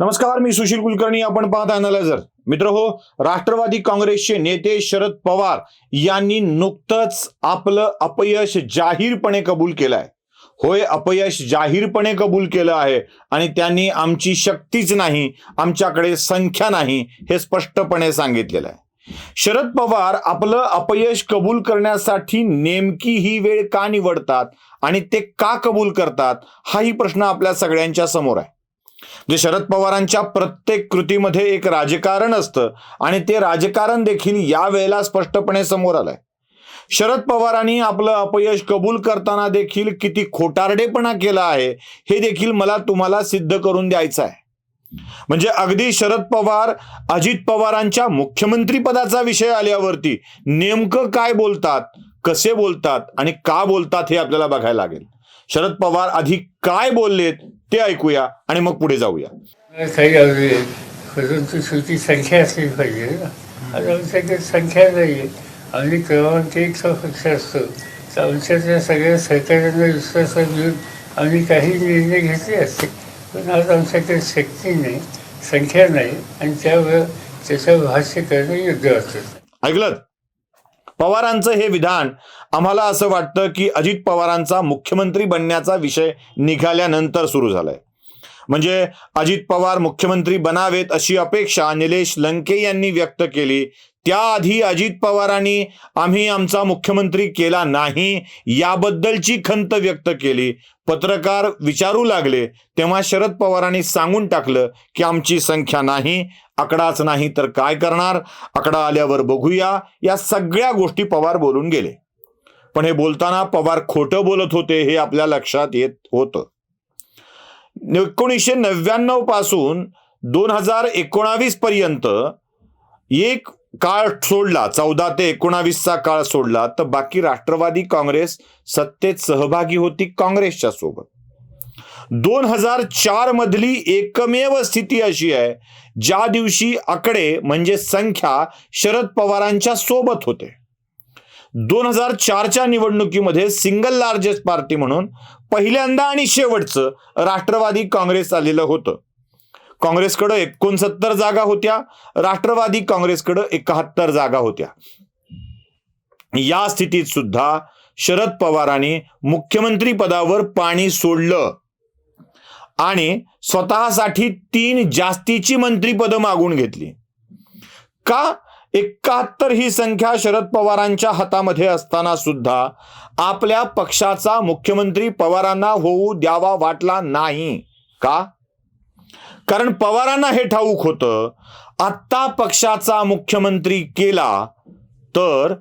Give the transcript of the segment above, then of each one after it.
नमस्कार, मी सुशील कुलकर्णी. आपण पाहत अॅनालायझर. मित्र हो, राष्ट्रवादी काँग्रेसचे नेते शरद पवार यांनी नुकतंच आपलं अपयश जाहीरपणे कबूल केलंय. होय, अपयश जाहीरपणे कबूल केलं आहे आणि त्यांनी आमची शक्तीच नाही, आमच्याकडे संख्या नाही, हे स्पष्टपणे सांगितलेलं आहे. शरद पवार आपलं अपयश कबूल करण्यासाठी नेमकी ही वेळ का निवडतात आणि ते का कबूल करतात, हाही प्रश्न आपल्या सगळ्यांच्या समोर आहे. जे शरद पवारांच्या प्रत्येक कृतीमध्ये एक राजकारण असतं आणि ते राजकारण देखील या वेळेला स्पष्टपणे समोर आलंय. शरद पवारांनी आपलं अपयश कबूल करताना देखील किती खोटारडेपणा केला आहे हे देखील मला तुम्हाला सिद्ध करून द्यायचं आहे. म्हणजे अगदी शरद पवार अजित पवारांच्या मुख्यमंत्री पदाचा विषय आल्यावरती नेमकं काय बोलतात, कसे बोलतात आणि का बोलतात हे आपल्याला बघायला लागेल. शरद पवार आधी काय बोललेत ते ऐकूया आणि मग पुढे जाऊया. काही परंतु शेवटी संख्या असली पाहिजे ना. आता आमच्याकडे संख्या नाही आहे. आम्ही क्रमांक 1चा पक्ष असतो, तर आमच्यातल्या सगळ्या सहकार्यांना विश्वासात घेऊन आम्ही काही निर्णय घेतले असते. पण आज आमच्याकडे शक्ती नाही, संख्या नाही आणि त्यावर त्याचं भाष्य करणं योग्य वाटतं. ऐकलं? पवारांचं हे विधान आम्हाला असं वाटतं की अजित पवारांचा मुख्यमंत्री बनण्याचा विषय निघाल्यानंतर सुरू झालाय. म्हणजे अजित पवार मुख्यमंत्री बनावेत अशी अपेक्षा निलेश लंके यांनी व्यक्त केली. त्याआधी अजित पवारांनी आम्ही आमचा मुख्यमंत्री केला नाही याबद्दलची खंत व्यक्त केली. पत्रकार विचारू लागले तेव्हा शरद पवारांनी सांगून टाकलं की आमची संख्या नाही, आकडाच नाही तर काय करणार, आकडा आल्यावर बघूया, या सगळ्या गोष्टी पवार बोलून गेले. पण हे बोलताना पवार खोटं बोलत होते हे आपल्या लक्षात येत होतं. 1999 पासून 2019 पर्यंत एक काळ सोडला, 14 ते 19चा काळ सोडला, तर बाकी राष्ट्रवादी काँग्रेस सत्तेत सहभागी होती काँग्रेसच्या सोबत. 2004 मधली एकमेव स्थिती अशी आहे ज्या दिवशी आकडे म्हणजे संख्या शरद पवारांच्या सोबत होते. 2004च्या निवडणुकीमध्ये सिंगल लार्जेस्ट पार्टी म्हणून पहिल्यांदा आणि शेवटचं राष्ट्रवादी काँग्रेस आलेलं होतं. काँग्रेसकडे 69 जागा होत्या, राष्ट्रवादी काँग्रेसकडे 71 जागा होत्या. या स्थितीत सुद्धा शरद पवारांनी मुख्यमंत्री पदावर पाणी सोडलं आणि स्वतःसाठी 3 जास्तीची मंत्रीपदं मागून घेतली. का? 71 ही संख्या शरद पवारांच्या हातामध्ये असताना सुद्धा आपल्या पक्षाचा मुख्यमंत्री पवारांना होऊ द्यावा वाटला नाही. का? कारण पवारांना हे ठाऊक होतं आत्ता पक्षाचा मुख्यमंत्री केला तर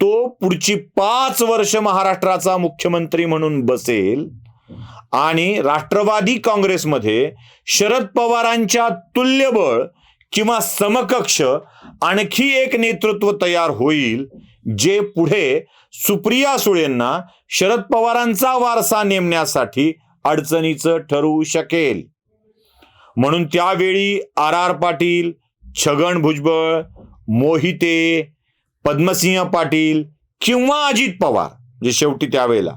तो पुढची 5 वर्ष महाराष्ट्राचा मुख्यमंत्री म्हणून बसेल आणि राष्ट्रवादी काँग्रेसमध्ये शरद पवारांच्या तुल्यबळ किंवा समकक्ष आणखी एक नेतृत्व तयार होईल जे पुढे सुप्रिया सुळेंना शरद पवारांचा वारसा नेमण्यासाठी अडचणीचं ठरू शकेल. म्हणून त्यावेळी आर पाटील, छगन भुजबळ, मोहिते, पद्मसिंह पाटील किंवा अजित पवार, जे शेवटी त्यावेळेला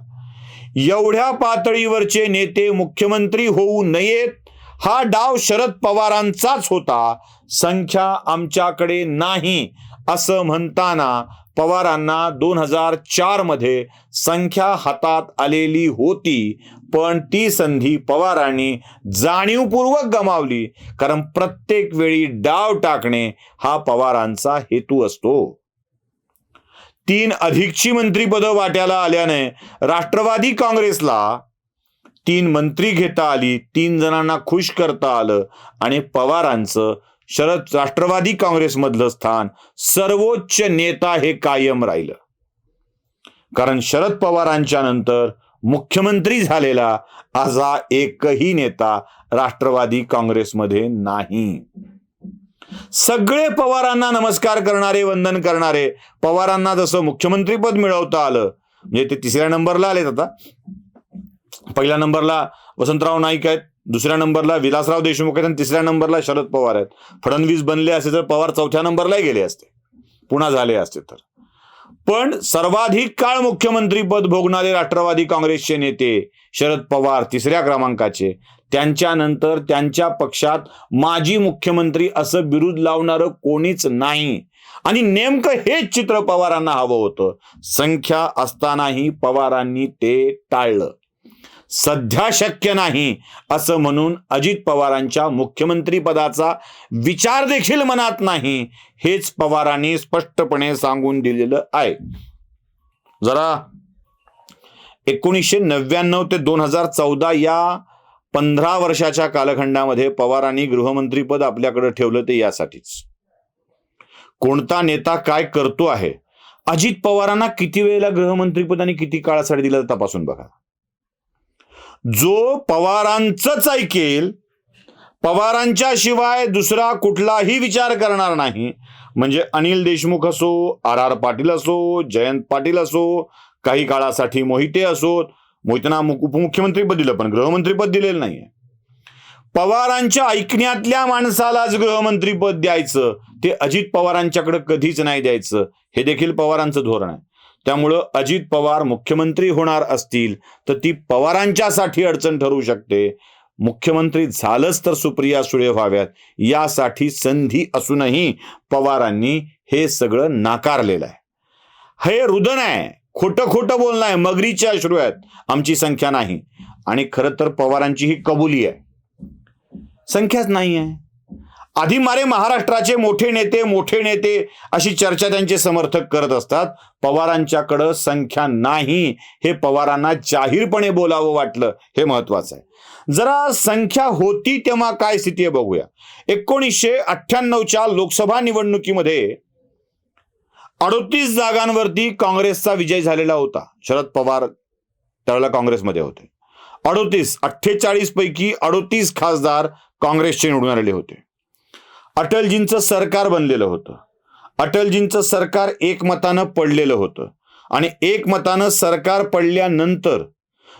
एवढ्या पातळीवरचे नेते मुख्यमंत्री होऊ नयेत हा डाव शरद पवारांचाच होता. संख्या आमच्याकडे नाही असं म्हणताना पवारांना 2004 मध्ये संख्या हातात आलेली होती, पण ती संधी पवारांनी जाणीवपूर्वक गमावली. कारण प्रत्येक वेळी डाव टाकणे हा पवारांचा हेतू असतो. 3 अधिकची मंत्रीपदं वाट्याला आल्याने राष्ट्रवादी काँग्रेसला 3 मंत्री घेता आली, 3 जणांना खुश करता आलं आणि पवारांचं राष्ट्रवादी काँग्रेसमधलं स्थान सर्वोच्च नेता हे कायम राहिलं. कारण शरद पवारांच्या नंतर मुख्यमंत्री झालेला असा एकही नेता राष्ट्रवादी काँग्रेसमध्ये नाही. सगळे पवारांना नमस्कार करणारे, वंदन करणारे, पवारांना जसं मुख्यमंत्रीपद मिळवता आलं म्हणजे ते 3ऱ्या नंबरला आलेत. आता पहिल्या नंबरला वसंतराव नाईक आहेत, 2ऱ्या नंबरला विलासराव देशमुख आहेत आणि 3ऱ्या नंबरला शरद पवार आहेत. फडणवीस बनले असते तर पवार 4थ्या नंबरलाही गेले असते, पुन्हा झाले असते तर. पण सर्वाधिक काळ मुख्यमंत्रीपद भोगणारे राष्ट्रवादी काँग्रेसचे नेते शरद पवार 3ऱ्या क्रमांकाचे, त्यांच्यानंतर त्यांच्या पक्षात माजी मुख्यमंत्री असं बिरुद लावणारं कोणीच नाही. आणि नेमकं हेच चित्र पवारांना हवं होतं. संख्या असतानाही पवारांनी ते टाळलं. सध्या शक्य नाही असं म्हणून अजित पवारांच्या मुख्यमंत्री पदाचा विचार देखील मनात नाही, हेच पवारांनी स्पष्टपणे सांगून दिलेलं आहे. जरा 1999 ते 2014 या 15 वर्षाच्या कालखंडामध्ये पवारांनी गृहमंत्रीपद आपल्याकडे ठेवलं ते यासाठीच. कोणता नेता काय करतो आहे, अजित पवारांना किती वेळेला गृहमंत्रीपद आणि किती काळासाठी दिलं तपासून बघा. जो पवारांचंच ऐकेल, पवारांच्या शिवाय दुसरा कुठलाही विचार करणार नाही, म्हणजे अनिल देशमुख असो, RR पाटील असो, जयंत पाटील असो, काही काळासाठी मोहिते असोत. मोहितेंना उपमुख्यमंत्रीपद दिलं पण गृहमंत्रीपद दिलेलं नाहीये. पवारांच्या ऐकण्यातल्या माणसालाच गृहमंत्रीपद द्यायचं, ते अजित पवारांच्याकडे कधीच नाही द्यायचं, हे देखील पवारांचं धोरण आहे. त्यामुळं अजित पवार मुख्यमंत्री होणार असतील तर ती पवारांच्यासाठी अडचण ठरू शकते. मुख्यमंत्री झालंच तर सुप्रिया सुळे व्हाव्यात, यासाठी संधी असूनही पवारांनी हे सगळं नाकारलेलं आहे. हे रुदन आहे, खोटं खोटं बोलणं आहे, मगरीचे अश्रू आहेत, आमची संख्या नाही. आणि खरं तर पवारांची ही कबुली आहे, संख्याच नाही आहे. आधी मारे महाराष्ट्राचे मोठे नेते अशी चर्चा त्यांचे समर्थक करत असतात. पवारांच्याकडं संख्या नाही हे पवारांना जाहीरपणे बोलावं वाटलं, हे महत्वाचं आहे. जरा संख्या होती तेव्हा काय स्थिती आहे बघूया. 1998च्या लोकसभा निवडणुकीमध्ये 38 जागांवरती काँग्रेसचा विजय झालेला होता. शरद पवार त्यावेळेला काँग्रेसमध्ये होते. 48 पैकी 38 खासदार काँग्रेसचे निवडून आलेले होते. अटलजींचं सरकार बनलेलं होतं. अटलजींचं सरकार एकमतानं पडलेलं होतं. आणि एकमतानं सरकार पडल्यानंतर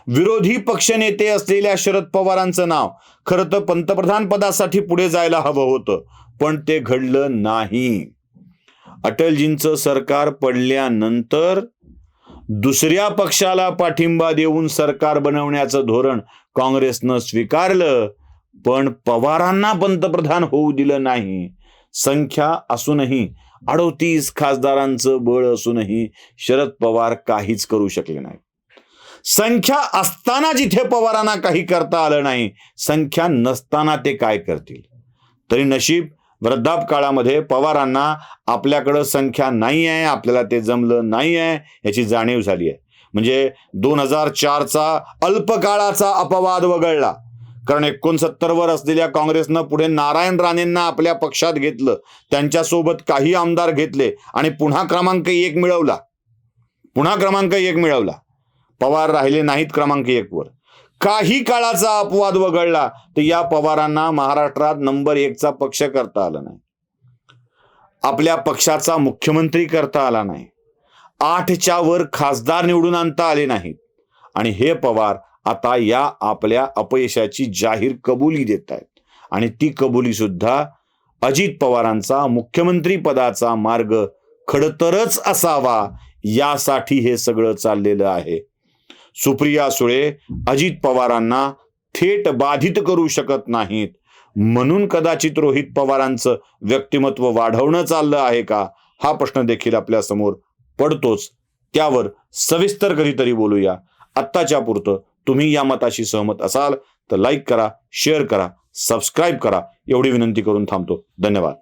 विरोधी पक्षनेते असलेल्या शरद पवारांचं नाव खरं तर पंतप्रधान पदासाठी पुढे जायला हवं होतं, पण ते घडलं नाही. अटलजींचं सरकार पडल्यानंतर दुसऱ्या पक्षाला पाठिंबा देऊन सरकार बनवण्याचं धोरण काँग्रेसनं स्वीकारलं, पण पवारांना पंतप्रधान होऊ दिलं नाही. संख्या असूनही, 38 खासदारांचं बळ असूनही शरद पवार काहीच करू शकले नाही. संख्या असताना जिथे पवारांना काही करता आलं नाही, संख्या नसताना ते काय करतील. तरी नशीब वृद्धापकाळामध्ये पवारांना आपल्याकडं संख्या नाही आहे, आपल्याला ते जमलं नाही आहे याची जाणीव झाली आहे. म्हणजे 2004चा अल्पकाळाचा अपवाद वगळला, कारण 69 वर असलेल्या काँग्रेसनं पुढे नारायण राणेंना आपल्या पक्षात घेतलं, त्यांच्यासोबत काही आमदार घेतले आणि पुन्हा क्रमांक 1 मिळवला. पवार राहिले नाहीत क्रमांक 1 वर. काही काळाचा अपवाद वगळला तर या पवारांना महाराष्ट्रात नंबर 1चा पक्ष करता आला नाही, आपल्या पक्षाचा मुख्यमंत्री करता आला नाही, 8च्या वर खासदार निवडून आणता आले नाहीत. आणि हे पवार आता या आपल्या अपयशाची जाहीर कबुली देत आहेत. आणि ती कबुली सुद्धा अजित पवारांचा मुख्यमंत्री पदाचा मार्ग खडतरच असावा यासाठी हे सगळं चाललेलं आहे. सुप्रिया सुळे अजित पवारांना थेट बाधित करू शकत नाहीत, म्हणून कदाचित रोहित पवारांचं व्यक्तिमत्व वाढवणं चाललं आहे का, हा प्रश्न देखील आपल्या समोर पडतोच. त्यावर सविस्तर कधीतरी बोलूया. आत्ताच्या पुरतं तुम्ही या मताशी सहमत असाल तर लाईक करा, शेअर करा, सबस्क्राईब करा, एवढी विनंती करून थांबतो. धन्यवाद.